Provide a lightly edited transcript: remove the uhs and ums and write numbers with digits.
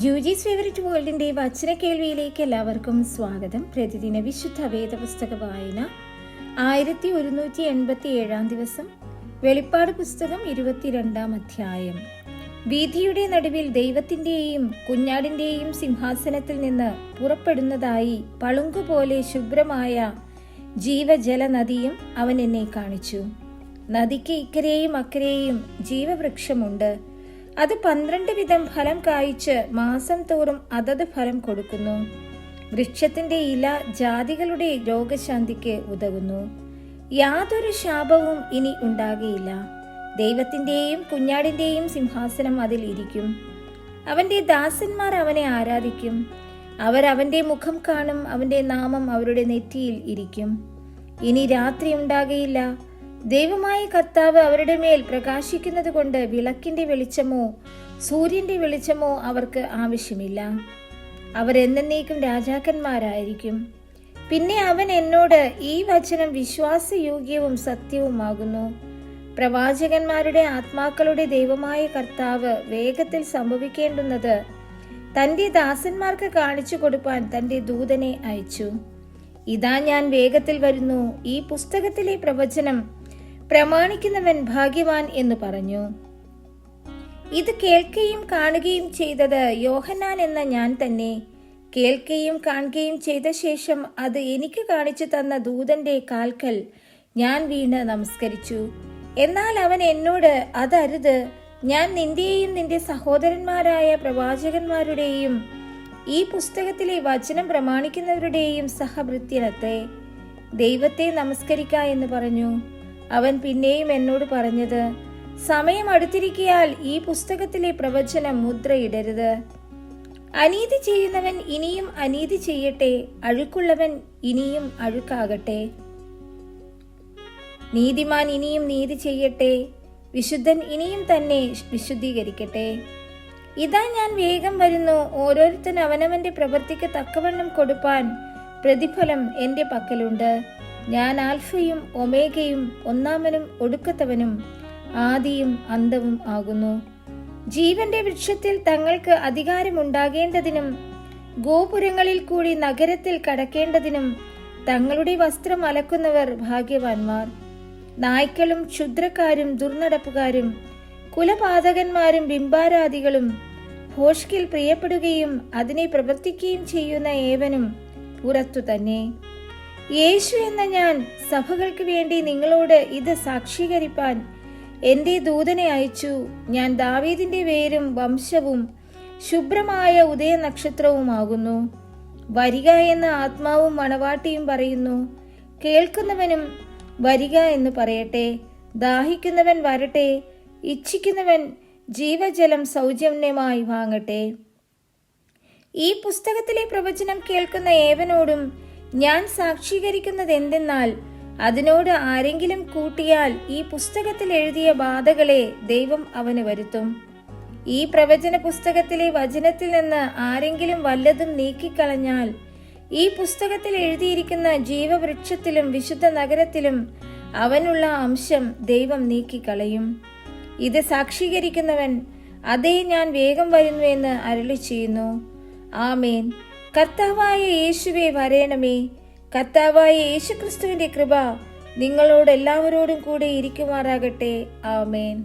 ജൂജീസ് favourite വേൾഡിന്റെ വചന കേൾവിയിലേക്ക് എല്ലാവർക്കും സ്വാഗതം. പ്രതിദിന വിശുദ്ധ വേദപുസ്തക വായന 1187 ദിവസം. വെളിപ്പാട് പുസ്തകം 22 അധ്യായം. വീഥിയുടെ നടുവിൽ ദൈവത്തിന്റെയും കുഞ്ഞാടിന്റെയും സിംഹാസനത്തിൽ നിന്ന് പുറപ്പെടുന്നതായി പളുങ്കുപോലെ ശുഭ്രമായ ജീവജല നദിയും അവൻ എന്നെ കാണിച്ചു. നദിക്ക് ഇക്കരെയും അക്കരെയും ജീവവൃക്ഷമുണ്ട്. അത് 12 വിധം ഫലം കായ്ച്ച് മാസം തോറും അതത് ഫലം കൊടുക്കുന്നു. വൃക്ഷത്തിന്റെ ഇല ജാതികളുടെ രോഗശാന്തിക്ക് ഉതകുന്നു. യാതൊരു ശാപവും ഇനി ഉണ്ടാകുകയില്ല. ദൈവത്തിന്റെയും കുഞ്ഞാടിന്റെയും സിംഹാസനം അതിൽ ഇരിക്കും. അവന്റെ ദാസന്മാർ അവനെ ആരാധിക്കും. അവർ അവന്റെ മുഖം കാണും. അവന്റെ നാമം അവരുടെ നെറ്റിയിൽ ഇരിക്കും. ഇനി രാത്രി ഉണ്ടാകുകയില്ല. ദൈവമായ കർത്താവ് അവരുടെ മേൽ പ്രകാശിക്കുന്നത് കൊണ്ട് വിളക്കിന്റെ വെളിച്ചമോ സൂര്യന്റെ വെളിച്ചമോ അവർക്ക് ആവശ്യമില്ല. അവർ എന്നേക്കും രാജാക്കന്മാരായിരിക്കും. പിന്നെ അവൻ എന്നോട്, ഈ വചനം വിശ്വാസയോഗ്യവും സത്യവുമാകുന്നു. പ്രവാചകന്മാരുടെ ആത്മാക്കളുടെ ദൈവമായ കർത്താവ് വേഗത്തിൽ സംഭവിക്കേണ്ടുന്നത് തന്റെ ദാസന്മാർക്ക് കാണിച്ചു കൊടുപ്പാൻ തന്റെ ദൂതനെ അയച്ചു. ഇതാ ഞാൻ വേഗത്തിൽ വരുന്നു. ഈ പുസ്തകത്തിലെ പ്രവചനം പ്രമാണിക്കുന്നവൻ ഭാഗ്യവാൻ എന്ന് പറഞ്ഞു. ഇത് കേൾക്കുകയും കാണുകയും ചെയ്തത് യോഹന്നാൻ എന്ന ഞാൻ തന്നെ. കേൾക്കുകയും കാണുകയും ചെയ്ത ശേഷം അത് എനിക്ക് കാണിച്ചു തന്ന ദൂതന്റെ കാൽക്കൽ ഞാൻ വീണ് നമസ്കരിച്ചു. എന്നാൽ അവൻ എന്നോട്, അതരുത്. ഞാൻ നിന്റെയും നിന്റെ സഹോദരന്മാരായ പ്രവാചകന്മാരുടെയും ഈ പുസ്തകത്തിലെ വചനം പ്രമാണിക്കുന്നവരുടെയും സഹഭൃത്യനത്രേ. ദൈവത്തെ നമസ്കരിക്ക എന്ന് പറഞ്ഞു. അവൻ പിന്നെയും എന്നോട് പറഞ്ഞത്, സമയം അടുത്തിരിക്കയാൽ ഈ പുസ്തകത്തിലെ പ്രവചനം മുദ്രയിടരുത്. അനീതി ചെയ്യുന്നവൻ ഇനിയും അനീതി ചെയ്യട്ടെ. അഴുക്കുള്ളവൻ ഇനിയും അഴുക്കാകട്ടെ. നീതിമാൻ ഇനിയും നീതി ചെയ്യട്ടെ. വിശുദ്ധൻ ഇനിയും തന്നെ വിശുദ്ധീകരിക്കട്ടെ. ഇതാ ഞാൻ വേഗം വരുന്നു. ഓരോരുത്തൻ അവനവന്റെ പ്രവൃത്തിക്ക് തക്കവണ്ണം കൊടുപ്പാൻ പ്രതിഫലം എന്റെ പക്കലുണ്ട്. ഞാൻ ആൽഫയും ഒമേഗയും, ഒന്നാമനും ഒടുക്കത്തവനും, ആദിയും അന്തവും ആകുന്നു. ജീവന്റെ വൃക്ഷത്തിൽ തങ്ങൾക്ക് അധികാരമുണ്ടാകേണ്ടതിനും ഗോപുരങ്ങളിൽ കൂടി നഗരത്തിൽ കടക്കേണ്ടതിനും തങ്ങളുടെ വസ്ത്രം അലക്കുന്നവർ ഭാഗ്യവാന്മാർ. നായ്ക്കളും ക്ഷുദ്രക്കാരും ദുർനടപ്പുകാരും കുലപാതകന്മാരും ബിംബാരാധികളും ഭോഷ്കിൽ പ്രിയപ്പെടുകയും അതിനെ പ്രവർത്തിക്കുകയും ചെയ്യുന്ന ഏവനും പുറത്തു തന്നെ. യേശു എന്ന ഞാൻ സഭകൾക്ക് വേണ്ടി നിങ്ങളോട് ഇത് സാക്ഷീകരിപ്പാൻ എന്റെ ദൂതനെ അയച്ചു. ഞാൻ ദാവീദിന്റെ വേരും വംശവും ശുഭ്രമായ ഉദയനക്ഷത്രവുമാകുന്നു. വരിക എന്ന ആത്മാവും മണവാട്ടിയും പറയുന്നു. കേൾക്കുന്നവനും വരിക എന്ന് പറയട്ടെ. ദാഹിക്കുന്നവൻ വരട്ടെ. ഇച്ഛിക്കുന്നവൻ ജീവജലം സൗജന്യമായി വാങ്ങട്ടെ. ഈ പുസ്തകത്തിലെ പ്രവചനം കേൾക്കുന്ന ഏവനോടും ഞാൻ സാക്ഷീകരിക്കുന്നത് എന്തെന്നാൽ, അതിനോട് ആരെങ്കിലും കൂട്ടിയാൽ ഈ പുസ്തകത്തിൽ എഴുതിയ ബാധകളെ ദൈവം അവന് വരുത്തും. ഈ പ്രവചന പുസ്തകത്തിലെ വചനത്തിൽ നിന്ന് ആരെങ്കിലും വല്ലതും നീക്കിക്കളഞ്ഞാൽ ഈ പുസ്തകത്തിൽ എഴുതിയിരിക്കുന്ന ജീവവൃക്ഷത്തിലും വിശുദ്ധ നഗരത്തിലും അവനുള്ള അംശം ദൈവം നീക്കിക്കളയും. ഇത് സാക്ഷീകരിക്കുന്നവൻ, അതേ ഞാൻ വേഗം വരുന്നു എന്ന് അരുളി ചെയ്യുന്നു. ആമേൻ. കർത്താവായ യേശുവേ വരേണമേ. കർത്താവായ യേശുക്രിസ്തുവിന്റെ കൃപ നിങ്ങളോട് എല്ലാവരോടും കൂടെ ഇരിക്കുമാറാകട്ടെ. ആമേൻ.